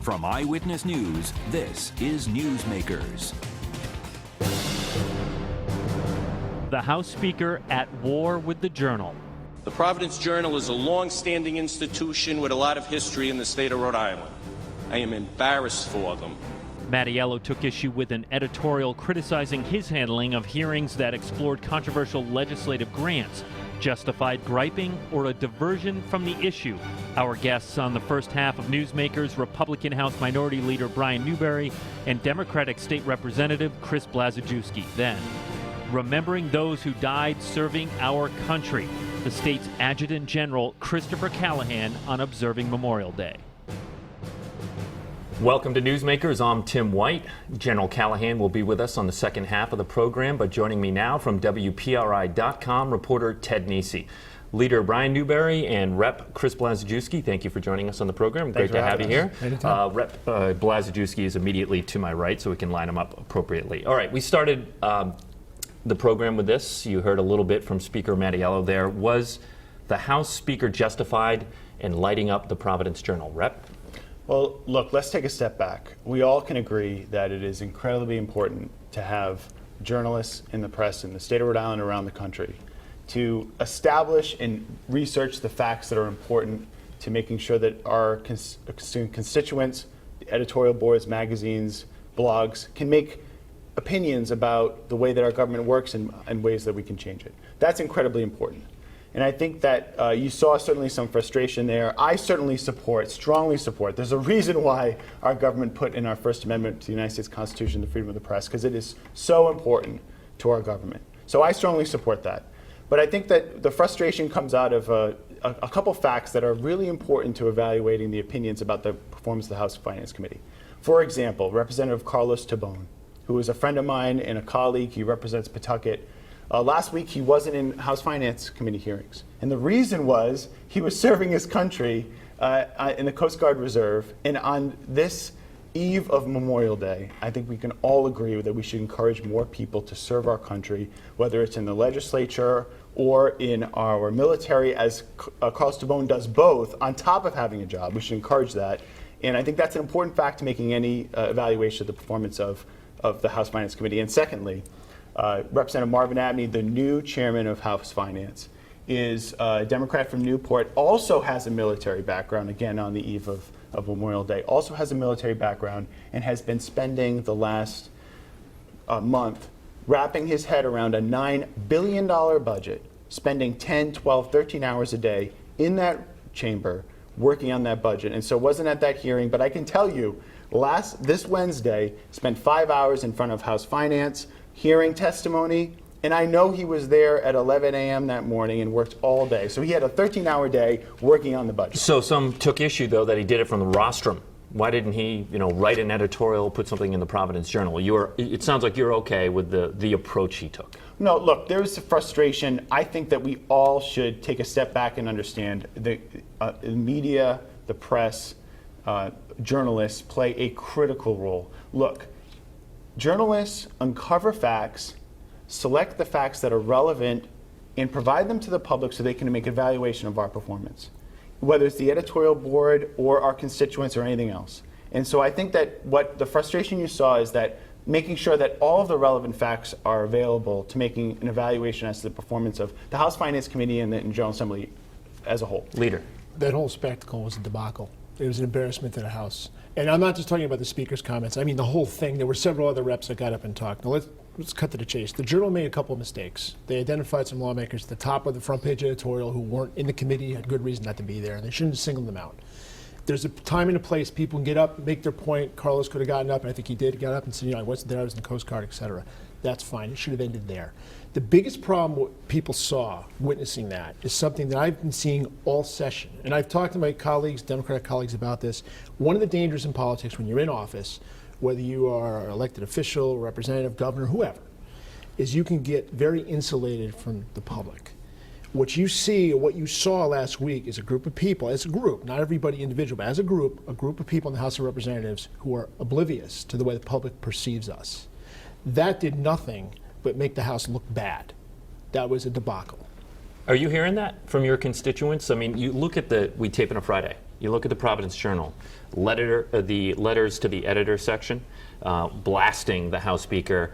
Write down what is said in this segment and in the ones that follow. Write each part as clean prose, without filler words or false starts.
From Eyewitness News, this is Newsmakers. The House Speaker at war with the Journal. The Providence Journal is a long-standing institution with a lot of history in the state of Rhode Island. I am embarrassed for them. Mattiello took issue with an editorial criticizing his handling of hearings that explored controversial legislative grants, justified griping, or a diversion from the issue. Our guests on the first half of Newsmakers, Republican House Minority Leader Brian Newberry and Democratic State Representative Chris Blazejewski. Then, remembering those who died serving our country, the state's Adjutant General Christopher Callahan on Observing Memorial Day. Welcome to Newsmakers. I'm Tim White. General Callahan will be with us on the second half of the program, but joining me now from WPRI.com, reporter Ted Nesi. Leader Brian Newberry and Rep. Chris Blazejewski, thank you for joining us on the program. Great to have you here. Rep. Blazejewski is immediately to my right, so we can line them up appropriately. All right, we started the program with this. You heard a little bit from Speaker Mattiello there. Was the House Speaker justified in lighting up the Providence Journal? Rep? Well, look, let's take a step back. We all can agree that it is incredibly important to have journalists in the press in the state of Rhode Island and around the country to establish and research the facts that are important to making sure that our constituents, editorial boards, magazines, blogs can make opinions about the way that our government works and ways that we can change it. That's incredibly important. And I think that you saw certainly some frustration there. I certainly strongly support. There's a reason why our government put in our First Amendment to the United States Constitution the freedom of the press, because it is so important to our government. So I strongly support that. But I think that the frustration comes out of a couple facts that are really important to evaluating the opinions about the performance of the House Finance Committee. For example, Representative Carlos Tabone, who is a friend of mine and a colleague. He represents Pawtucket. Last week, he wasn't in House Finance Committee hearings. And the reason was he was serving his country in the Coast Guard Reserve. And on this eve of Memorial Day, I think we can all agree that we should encourage more people to serve our country, whether it's in the legislature or in our military, as Carlos Tabone does both, on top of having a job. We should encourage that. And I think that's an important fact to making any evaluation of the performance of the House Finance Committee. And secondly, Representative Marvin Abney, the new chairman of House Finance, is a Democrat from Newport, also has a military background, again on the eve of Memorial Day, also has a military background and has been spending the last month wrapping his head around a $9 billion budget, spending 10, 12, 13 hours a day in that chamber working on that budget. And so wasn't at that hearing, but I can tell you, this Wednesday, spent 5 hours in front of House Finance, hearing testimony, and I know he was there at 11 a.m. that morning and worked all day. So he had a 13-hour day working on the budget. So some took issue, though, that he did it from the rostrum. Why didn't he, write an editorial, put something in the Providence Journal? It sounds like you're okay with the approach he took. No, look, there's frustration. I think that we all should take a step back and understand the media, the press, journalists play a critical role. Look, journalists uncover facts, select the facts that are relevant, and provide them to the public so they can make evaluation of our performance, whether it's the editorial board or our constituents or anything else. And so I think that what the frustration you saw is that making sure that all of the relevant facts are available to making an evaluation as to the performance of the House Finance Committee and the General Assembly as a whole. Leader. That whole spectacle was a debacle. It was an embarrassment to the House. And I'm not just talking about the Speaker's comments. I mean the whole thing. There were several other reps that got up and talked. Now let's cut to the chase. The Journal made a couple of mistakes. They identified some lawmakers at the top of the front page editorial who weren't in the committee, had good reason not to be there, and they shouldn't have singled them out. There's a time and a place. People can get up, make their point. Carlos could have gotten up, and I think he did, got up and said, I wasn't there, I was in the Coast Guard, etc. That's fine. It should have ended there. The biggest problem what people saw witnessing that is something that I've been seeing all session. And I've talked to my colleagues, Democratic colleagues, about this. One of the dangers in politics when you're in office, whether you are an elected official, representative, governor, whoever, is you can get very insulated from the public. What you see, or what you saw last week, is a group of people, as a group, not everybody individual, but as a group of people in the House of Representatives who are oblivious to the way the public perceives us. That did nothing but make the House look bad. That was a debacle. Are you hearing that from your constituents? I mean, you look at we tape on a Friday. You look at the Providence Journal, the letters to the editor section, blasting the House Speaker,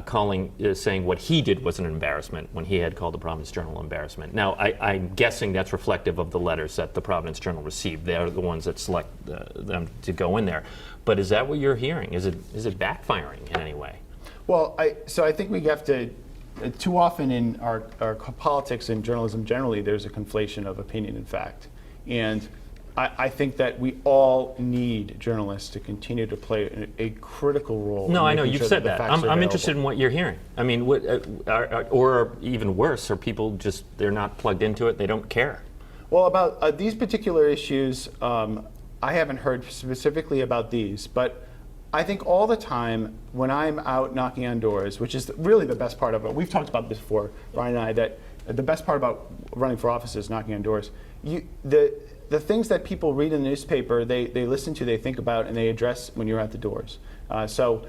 saying what he did was an embarrassment when he had called the Providence Journal embarrassment. Now, I'm guessing that's reflective of the letters that the Providence Journal received. They are the ones that select them to go in there. But is that what you're hearing? Is it backfiring in any way? Well, I think we have to, too often in our politics and journalism generally, there's a conflation of opinion and fact. And I think that we all need journalists to continue to play a critical role. No, I know, making you've sure said the that. facts are I'm interested available. in what you're hearing. I mean, or even worse, are people just, they're not plugged into it, they don't care? Well, about these particular issues, I haven't heard specifically about these, but I think all the time when I'm out knocking on doors, which is really the best part of it, we've talked about this before, Brian and I, that the best part about running for office is knocking on doors. The things that people read in the newspaper, they listen to, they think about, and they address when you're at the doors. So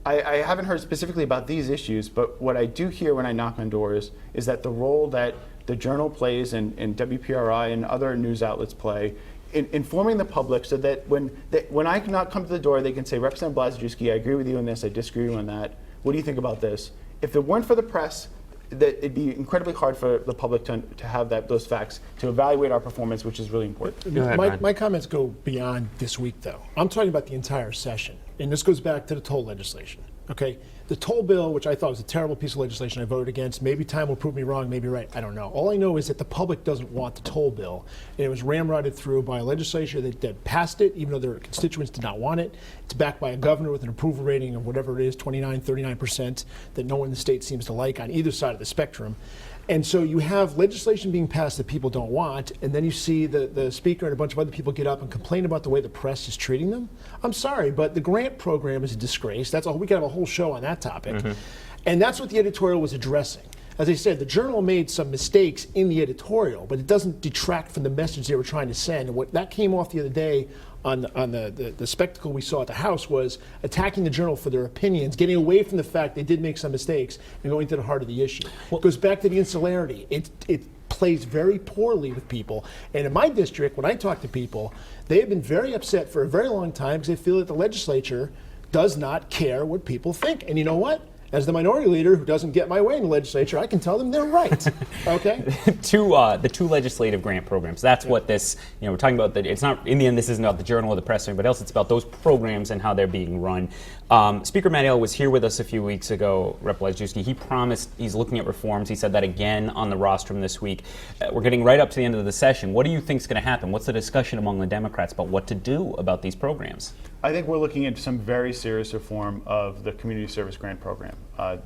I haven't heard specifically about these issues, but what I do hear when I knock on doors is that the role that the Journal plays and WPRI and other news outlets play in informing the public so that when I cannot come to the door, they can say, Representative Blazejewski, I agree with you on this, I disagree with you on that. What do you think about this? If it weren't for the press, that it'd be incredibly hard for the public to have those facts to evaluate our performance, which is really important. Go ahead, My comments go beyond this week, though. I'm talking about the entire session, and this goes back to the toll legislation. Okay, the toll bill, which I thought was a terrible piece of legislation, I voted against. Maybe time will prove me wrong, maybe right. I don't know. All I know is that the public doesn't want the toll bill, and it was ramrodded through by a legislature that passed it, even though their constituents did not want it. It's backed by a governor with an approval rating of whatever it is, 29, 39%, that no one in the state seems to like on either side of the spectrum. And so you have legislation being passed that people don't want, and then you see the speaker and a bunch of other people get up and complain about the way the press is treating them. I'm sorry, but the grant program is a disgrace. That's all. We could have a whole show on that topic. Mm-hmm. And that's what the editorial was addressing. As I said, the Journal made some mistakes in the editorial, but it doesn't detract from the message they were trying to send. And what that came off the other day on the spectacle we saw at the House was attacking the Journal for their opinions, getting away from the fact they did make some mistakes and going to the heart of the issue. It goes back to the insularity. It plays very poorly with people. And in my district, when I talk to people, they have been very upset for a very long time because they feel that the legislature does not care what people think. And you know what? As the minority leader who doesn't get my way in the legislature, I can tell them they're right. Okay. The two legislative grant programs. That's what this. We're talking about. That it's not in the end. This isn't about the Journal or the press or anybody else. It's about those programs and how they're being run. Speaker Mandel was here with us a few weeks ago. Rep. Blazejewski. He promised he's looking at reforms. He said that again on the rostrum this week. We're getting right up to the end of the session. What do you think is going to happen? What's the discussion among the Democrats about what to do about these programs? I think we're looking at some very serious reform of the community service grant program.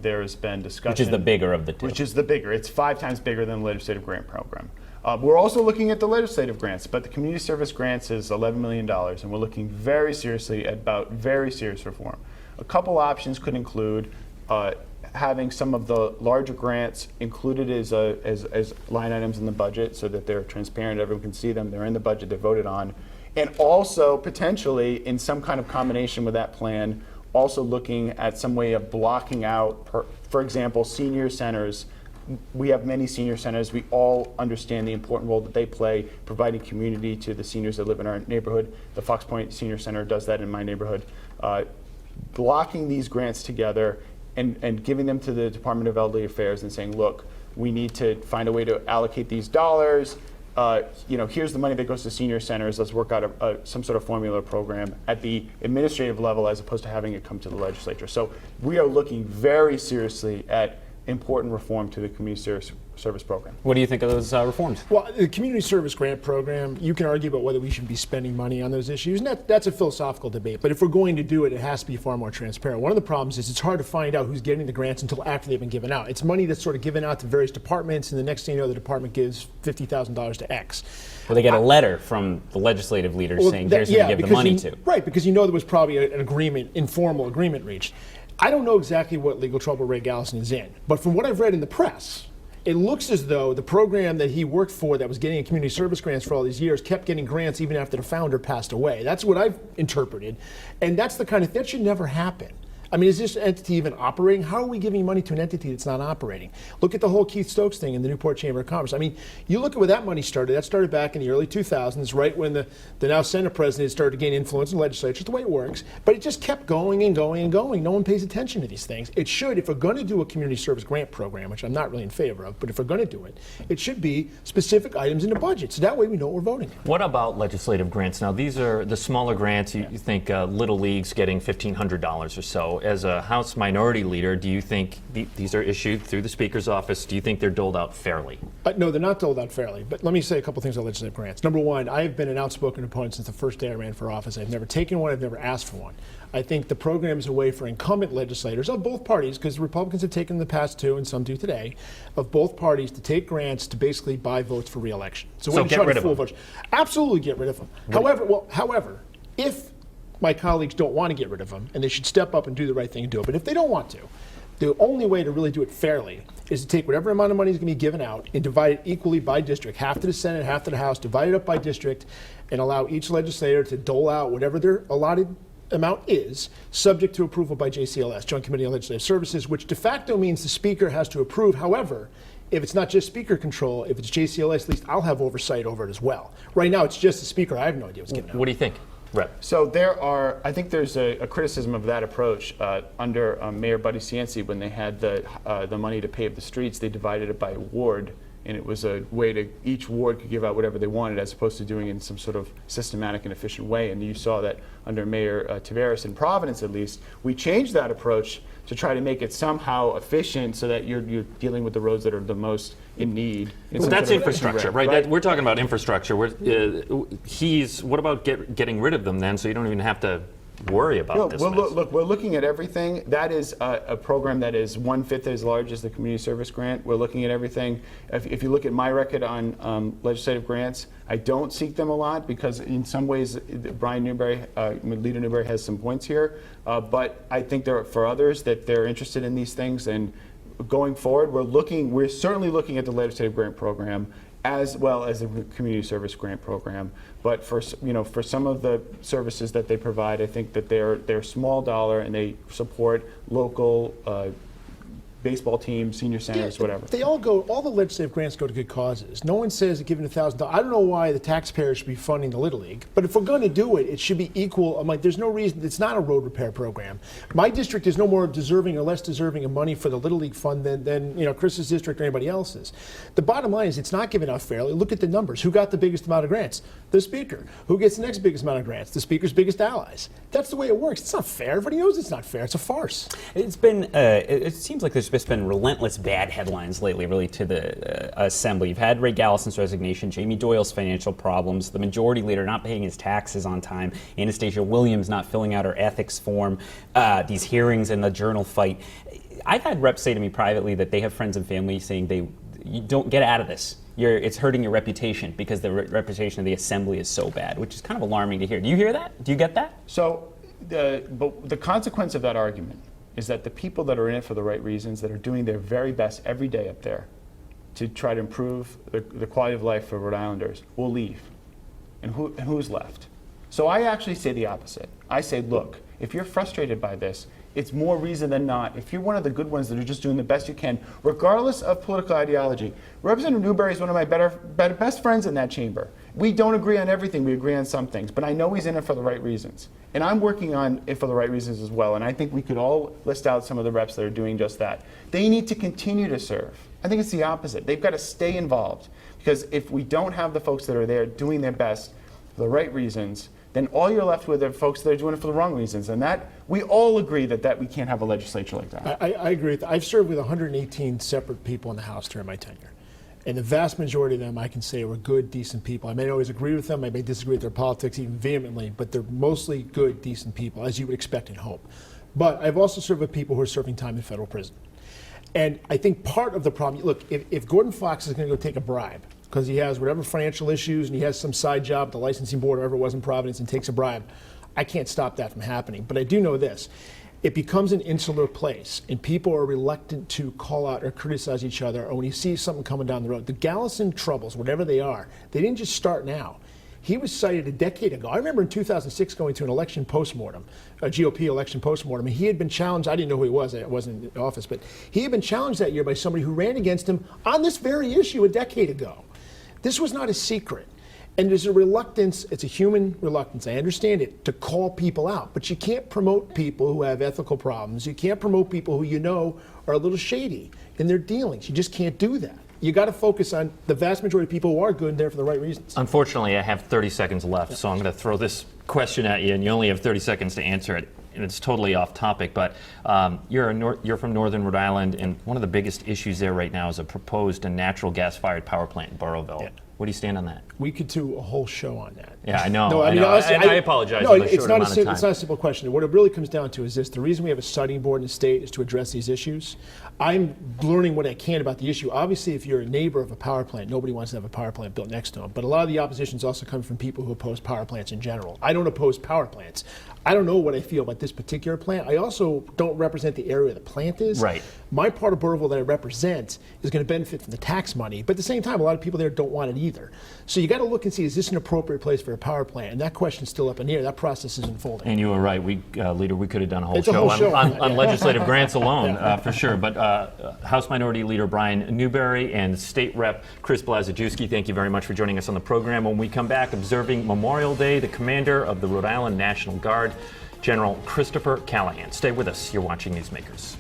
There has been discussion. Which is the bigger of the two. Which is the bigger. It's 5 times bigger than the legislative grant program. We're also looking at the legislative grants, but the community service grants is $11 million, and we're looking very seriously about very serious reform. A couple options could include having some of the larger grants included as line items in the budget so that they're transparent, everyone can see them, they're in the budget, they're voted on. And also, potentially, in some kind of combination with that plan, also looking at some way of blocking out, for example, senior centers. We have many senior centers. We all understand the important role that they play, providing community to the seniors that live in our neighborhood. The Fox Point Senior Center does that in my neighborhood. Blocking these grants together and giving them to the Department of Elderly Affairs and saying, look, we need to find a way to allocate these dollars. Here's the money that goes to senior centers. Let's work out some sort of formula program at the administrative level as opposed to having it come to the legislature. So we are looking very seriously at important reform to the community service program. What do you think of those reforms? Well, the community service grant program, you can argue about whether we should be spending money on those issues, and that's a philosophical debate. But if we're going to do it, it has to be far more transparent. One of the problems is it's hard to find out who's getting the grants until after they've been given out. It's money that's sort of given out to various departments, and the next thing you know, the department gives $50,000 to X. Well, they get a letter from the legislative leaders saying, here's who to give the money to. Right, because you know there was probably an agreement, informal agreement reached. I don't know exactly what legal trouble Ray Gallison is in, but from what I've read in the press, it looks as though the program that he worked for that was getting community service grants for all these years kept getting grants even after the founder passed away. That's what I've interpreted. And that's the kind of, that should never happen. I mean, is this entity even operating? How are we giving money to an entity that's not operating? Look at the whole Keith Stokes thing in the Newport Chamber of Commerce. I mean, you look at where that money started. That started back in the early 2000s, right when the now Senate president started to gain influence in the legislature. It's the way it works. But it just kept going and going and going. No one pays attention to these things. It should, if we're going to do a community service grant program, which I'm not really in favor of, but if we're going to do it, it should be specific items in the budget. So that way we know what we're voting on. What about legislative grants? Now, these are the smaller grants. You think Little League's getting $1,500 or so. As a House Minority Leader, do you think these are issued through the Speaker's office? Do you think they're doled out fairly? No, they're not doled out fairly. But let me say a couple things on legislative grants. Number one, I've been an outspoken opponent since the first day I ran for office. I've never taken one. I've never asked for one. I think the program is a way for incumbent legislators of both parties, because Republicans have taken in the past too, and some do today, of both parties to take grants to basically buy votes for re-election. So get rid of them. Votes. Absolutely get rid of them. However, if my colleagues don't want to get rid of them, and they should step up and do the right thing and do it. But if they don't want to, the only way to really do it fairly is to take whatever amount of money is going to be given out and divide it equally by district, half to the Senate, half to the House, divide it up by district, and allow each legislator to dole out whatever their allotted amount is, subject to approval by JCLS, Joint Committee on Legislative Services, which de facto means the Speaker has to approve. However, if it's not just Speaker control, if it's JCLS, at least I'll have oversight over it as well. Right now, it's just the Speaker. I have no idea what's given out. What do you think, Rep? So I think there's a criticism of that approach under Mayor Buddy Cianci. When they had the money to pave the streets, they divided it by ward, and it was a way to, each ward could give out whatever they wanted, as opposed to doing it in some sort of systematic and efficient way. And you saw that under Mayor Taveras in Providence, at least, we changed that approach to try to make it somehow efficient, so that you're dealing with the roads that are the most in need. Well, that's infrastructure, right? We're talking about infrastructure. What about getting rid of them then, so you don't even have to worry about this? Look, we're looking at everything. That is a program that is 1/5 as large as the community service grant. We're looking at everything. If you look at my record on legislative grants, I don't seek them a lot, because in some ways Brian Newberry, Leader Newberry, has some points here. But I think there are, for others, that they're interested in these things. And going forward, we're certainly looking at the legislative grant program as well as the community service grant program. But for some of the services that they provide, I think that they're small dollar, and they support local baseball teams, senior centers, whatever. All the legislative grants go to good causes. No one says that giving $1,000. I don't know why the taxpayer should be funding the Little League, but if we're going to do it, it should be equal. I'm like, there's no reason. It's not a road repair program. My district is no more deserving or less deserving of money for the Little League fund than Chris's district or anybody else's. The bottom line is, it's not given out fairly. Look at the numbers. Who got the biggest amount of grants? The Speaker. Who gets the next biggest amount of grants? The Speaker's biggest allies. That's the way it works. It's not fair. Everybody knows it's not fair. It's a farce. It's been. It seems like there's just been relentless bad headlines lately, really, to the Assembly. You've had Ray Gallison's resignation, Jamie Doyle's financial problems, the Majority Leader not paying his taxes on time, Anastasia Williams not filling out her ethics form, these hearings and the journal fight. I've had reps say to me privately that they have friends and family saying you don't get out of this. It's hurting your reputation, because the reputation of the Assembly is so bad, which is kind of alarming to hear. Do you hear that? Do you get that? So the consequence of that argument is that the people that are in it for the right reasons, that are doing their very best every day up there to try to improve the quality of life for Rhode Islanders, will leave. And who's left? So I actually say the opposite. I say, look, if you're frustrated by this, it's more reason than not. If you're one of the good ones that are just doing the best you can, regardless of political ideology. Representative Newberry is one of my best friends in that chamber. We don't agree on everything. We agree on some things. But I know he's in it for the right reasons. And I'm working on it for the right reasons as well. And I think we could all list out some of the reps that are doing just that. They need to continue to serve. I think it's the opposite. They've got to stay involved. Because if we don't have the folks that are there doing their best for the right reasons, then all you're left with are folks that are doing it for the wrong reasons. And that, we all agree that we can't have a legislature like that. I agree with that. I've served with 118 separate people in the House during my tenure. And the vast majority of them, I can say, were good, decent people. I may not always agree with them. I may disagree with their politics even vehemently, but they're mostly good, decent people, as you would expect and hope. But I've also served with people who are serving time in federal prison. And I think part of the problem, look, if Gordon Fox is going to go take a bribe, because he has whatever financial issues and he has some side job at the licensing board or whatever it was in Providence and takes a bribe, I can't stop that from happening. But I do know this. It becomes an insular place, and people are reluctant to call out or criticize each other, or when you see something coming down the road. The Gallison troubles, whatever they are, they didn't just start now. He was cited a decade ago. I remember in 2006 going to an election postmortem, a GOP election postmortem, and he had been challenged. I didn't know who he was. I wasn't in office, but he had been challenged that year by somebody who ran against him on this very issue a decade ago. This was not a secret. And there's a reluctance, it's a human reluctance, I understand it, to call people out. But you can't promote people who have ethical problems. You can't promote people who you know are a little shady in their dealings. You just can't do that. You got to focus on the vast majority of people who are good and there for the right reasons. Unfortunately, I have 30 seconds left, so I'm going to throw this question at you, and you only have 30 seconds to answer it. And it's totally off topic, but you're from Northern Rhode Island, and one of the biggest issues there right now is a proposed natural gas-fired power plant in Burrowville. Yeah. Where do you stand on that? We could do a whole show on that. Yeah, I know. No, I know. Honestly, I apologize no, for the short amount of time. It's not a simple question. What it really comes down to is this. The reason we have a siting board in the state is to address these issues. I'm learning what I can about the issue. Obviously, if you're a neighbor of a power plant, nobody wants to have a power plant built next to them. But a lot of the opposition is also coming from people who oppose power plants in general. I don't oppose power plants. I don't know what I feel about this particular plant. I also don't represent the area the plant is. Right. My part of Burrowville that I represent is going to benefit from the tax money, but at the same time, a lot of people there don't want it either. So you got to look and see, is this an appropriate place for a power plant? And that question's still up in the air. That process is unfolding. And you were right, Leader. We could have done a whole It's a whole show on legislative grants alone, for sure. But House Minority Leader Brian Newberry and State Rep Chris Blazejewski, thank you very much for joining us on the program. When we come back, observing Memorial Day, the commander of the Rhode Island National Guard, General Christopher Callahan. Stay with us. You're watching Newsmakers.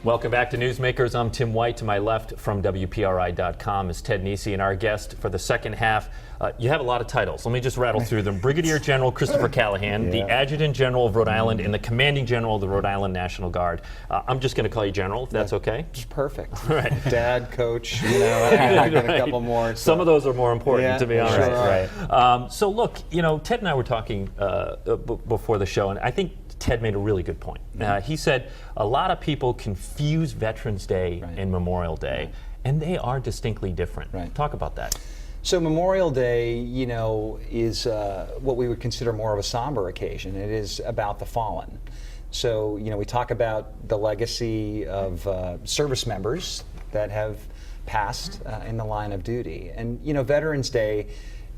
Welcome back to Newsmakers. I'm Tim White. To my left from WPRI.com is Ted Nesi, and our guest for the second half. You have a lot of titles. Let me just rattle through them. Brigadier General Christopher Callahan, the Adjutant General of Rhode Island, and the Commanding General of the Rhode Island National Guard. I'm just going to call you General, if that's okay. It's perfect. Right. Dad, Coach, I got a couple more. So. Some of those are more important, to be honest. Sure. Right. So look, Ted and I were talking before the show, and I think Ted made a really good point. He said a lot of people confuse Veterans Day and Memorial Day, and they are distinctly different. Right. Talk about that. So Memorial Day, is what we would consider more of a somber occasion. It is about the fallen. So, we talk about the legacy of service members that have passed in the line of duty. And, Veterans Day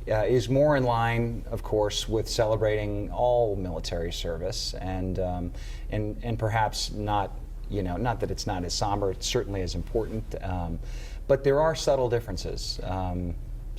is more in line, of course, with celebrating all military service, and perhaps not, not that it's not as somber, it certainly is important, but there are subtle differences.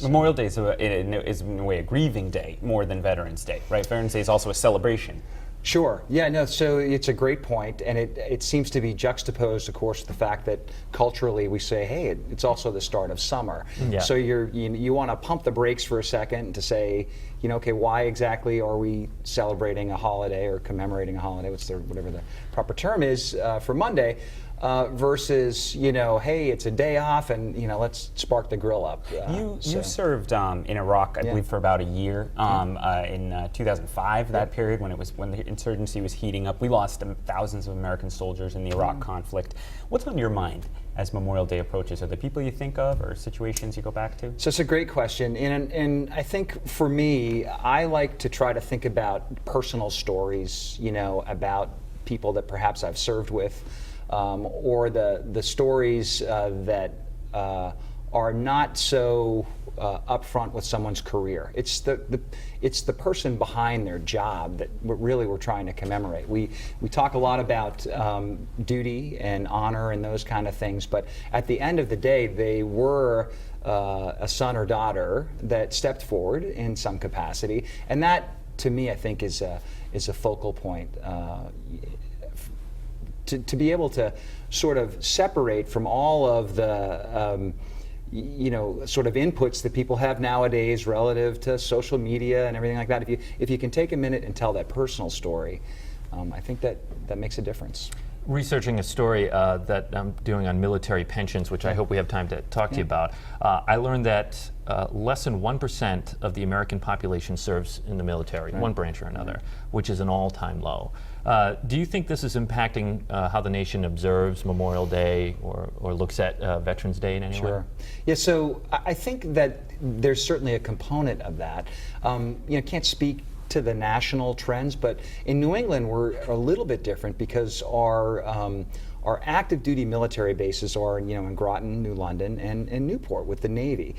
Memorial Day is in a way a grieving day more than Veterans Day, right? Veterans Day is also a celebration. Sure. Yeah, no, so it's a great point, and it seems to be juxtaposed, of course, with the fact that culturally we say, hey, it's also the start of summer. Yeah. So you want to pump the brakes for a second to say, okay, why exactly are we celebrating a holiday or commemorating a holiday, whatever the proper term is for Monday, versus, hey, it's a day off and, let's spark the grill up. You served in Iraq, I believe, for about a year in 2005, that period when the insurgency was heating up. We lost thousands of American soldiers in the Iraq conflict. What's on your mind as Memorial Day approaches? Are there people you think of or situations you go back to? So it's a great question. And I think for me, I like to try to think about personal stories, about people that perhaps I've served with. Or the stories that are not so upfront with someone's career. It's the person behind their job that we're trying to commemorate. We talk a lot about duty and honor and those kind of things, but at the end of the day, they were a son or daughter that stepped forward in some capacity, and that, to me, I think is a focal point. To be able to sort of separate from all of the sort of inputs that people have nowadays relative to social media and everything like that. If you can take a minute and tell that personal story, I think that makes a difference. Researching a story that I'm doing on military pensions, which I hope we have time to talk to you about, I learned that less than 1% of the American population serves in the military, one branch or another, which is an all-time low. Do you think this is impacting how the nation observes Memorial Day or looks at Veterans Day in any way? Sure. Yeah, so I think that there's certainly a component of that. Can't speak to the national trends, but in New England we're a little bit different because our our active duty military bases are, in Groton, New London, and Newport with the Navy.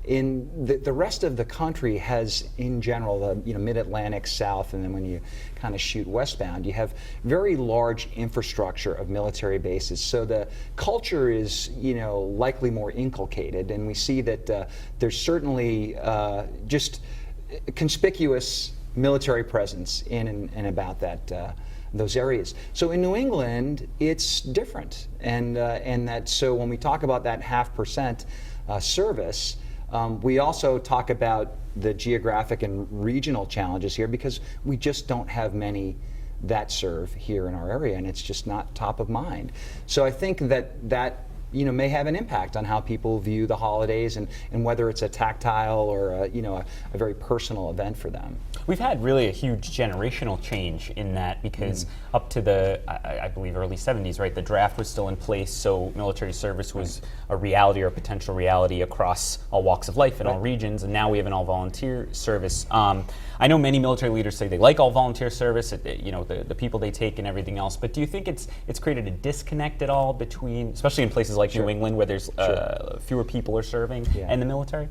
In the rest of the country has, in general, the mid-Atlantic south, and then when you kind of shoot westbound, you have very large infrastructure of military bases. So the culture is, likely more inculcated, and we see that there's certainly just conspicuous military presence in and about those areas. So in New England, it's different, and that so when we talk about that 0.5% service. We also talk about the geographic and regional challenges here because we just don't have many that serve here in our area, and it's just not top of mind. So I think that may have an impact on how people view the holidays and whether it's a tactile or a very personal event for them. We've had really a huge generational change in that because up to the, I believe, early 70s, right, the draft was still in place, so military service was a reality or a potential reality across all walks of life in all regions, and now we have an all-volunteer service. I know many military leaders say they like all-volunteer service, the people they take and everything else, but do you think it's created a disconnect at all between, especially in places like New England where there's fewer people are serving and the military?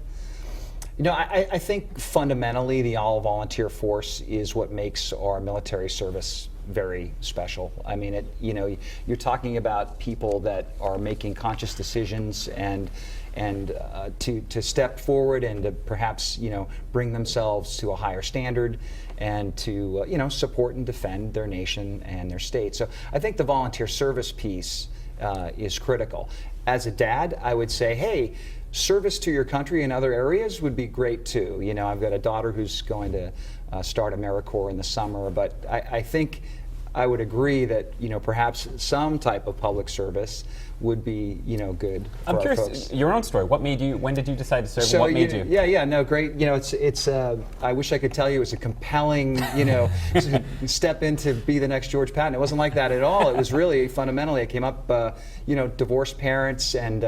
I think fundamentally the all-volunteer force is what makes our military service very special. I mean, you're talking about people that are making conscious decisions and to step forward and to perhaps bring themselves to a higher standard and to support and defend their nation and their state. So I think the volunteer service piece is critical. As a dad, I would say, hey, service to your country in other areas would be great too. I've got a daughter who's going to start AmeriCorps in the summer, but I think I would agree that perhaps some type of public service would be good for I'm curious, folks. Your own story. When did you decide to serve? So, what made you? Yeah, no, great. It's. I wish I could tell you it was a compelling, step in to be the next George Patton. It wasn't like that at all. It was really fundamentally. I came up, divorced parents and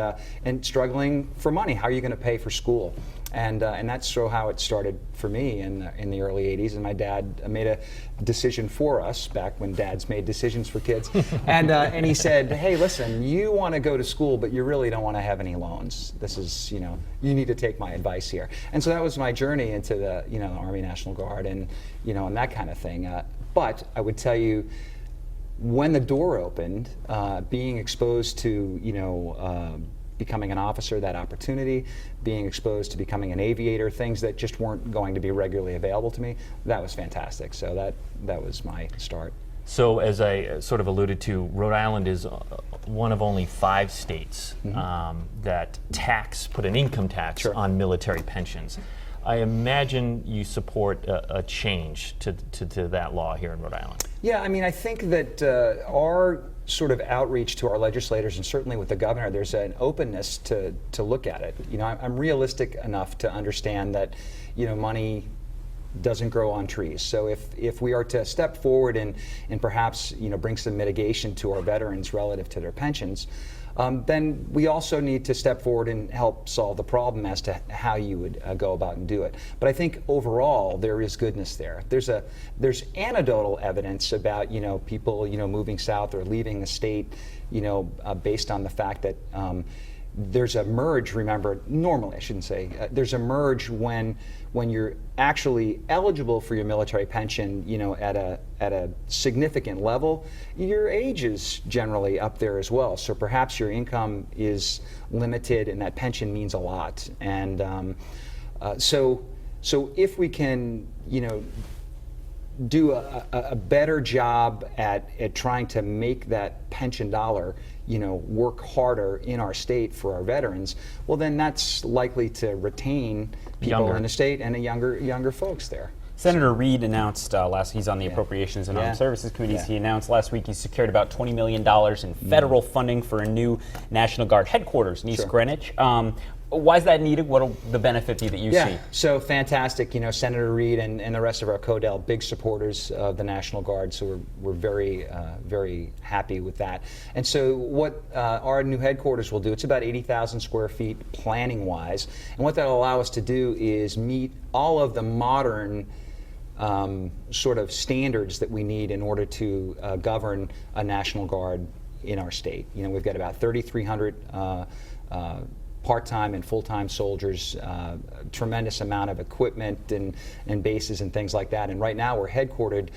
struggling for money. How are you going to pay for school? And that's how it started for me in the early 80s. And my dad made a decision for us back when dads made decisions for kids. And he said, hey, listen, you want to go to school, but you really don't want to have any loans. This is, you need to take my advice here. And so that was my journey into the, Army National Guard and, and that kind of thing. But I would tell you, when the door opened, being exposed to, becoming an officer, that opportunity, being exposed to becoming an aviator, things that just weren't going to be regularly available to me, that was fantastic. So that was my start. So as I sort of alluded to, Rhode Island is one of only 5 states that put an income tax on military pensions. I imagine you support a change to that law here in Rhode Island. Yeah, I mean, I think that our sort of outreach to our legislators and certainly with the governor, there's an openness to look at it. I'm realistic enough to understand that, money doesn't grow on trees. So if we are to step forward and perhaps, bring some mitigation to our veterans relative to their pensions, then we also need to step forward and help solve the problem as to how you would go about and do it. But I think overall there is goodness there. There's anecdotal evidence about people moving south or leaving the state based on the fact that there's a merge. Remember, normally I shouldn't say there's a merge when you're actually eligible for your military pension, at a significant level, your age is generally up there as well. So perhaps your income is limited, and that pension means a lot. And so if we can, do a better job at trying to make that pension dollar, work harder in our state for our veterans, well, then that's likely to retain people in the state and younger folks there. Senator Rhode announced he's on the Appropriations and Armed Services Committees. He announced last week he secured about $20 million in federal funding for a new National Guard headquarters in East Greenwich. Why is that needed? What will the benefit be that you see? So fantastic. Senator Rhode and the rest of our CODEL, big supporters of the National Guard, so we're very, very happy with that. And so what our new headquarters will do, it's about 80,000 square feet planning-wise, and what that'll allow us to do is meet all of the modern sort of standards that we need in order to govern a National Guard in our state. You know, we've got about 3,300 part-time and full-time soldiers, tremendous amount of equipment and bases and things like that. And right now we're headquartered,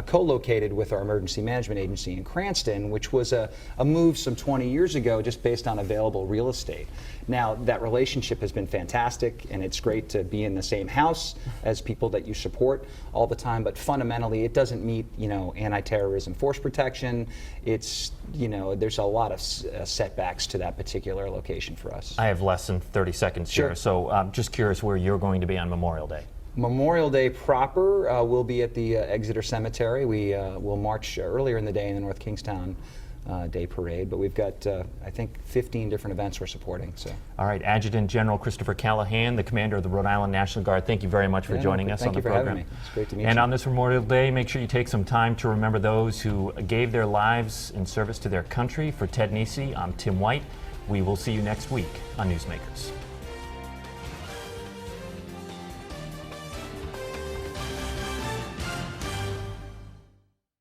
co-located with our emergency management agency in Cranston, which was a move some 20 years ago just based on available real estate. Now that relationship has been fantastic, and it's great to be in the same house as people that you support all the time, but fundamentally it doesn't meet, you know, anti-terrorism force protection. It's, you know, there's a lot of setbacks to that particular location for us. I have less than 30 seconds Sure. here, so I'm just curious where you're going to be on Memorial Day. Memorial Day proper will be at the Exeter Cemetery. We will march earlier in the day in the North Kingstown Day Parade, but we've got, I think, 15 different events we're supporting. So. All right, Adjutant General Christopher Callahan, the commander of the Rhode Island National Guard, thank you very much for joining us on the program. Thank you for having me. It's great to meet you. And on this Memorial Day, make sure you take some time to remember those who gave their lives in service to their country. For Ted Nesi, I'm Tim White. We will see you next week on Newsmakers.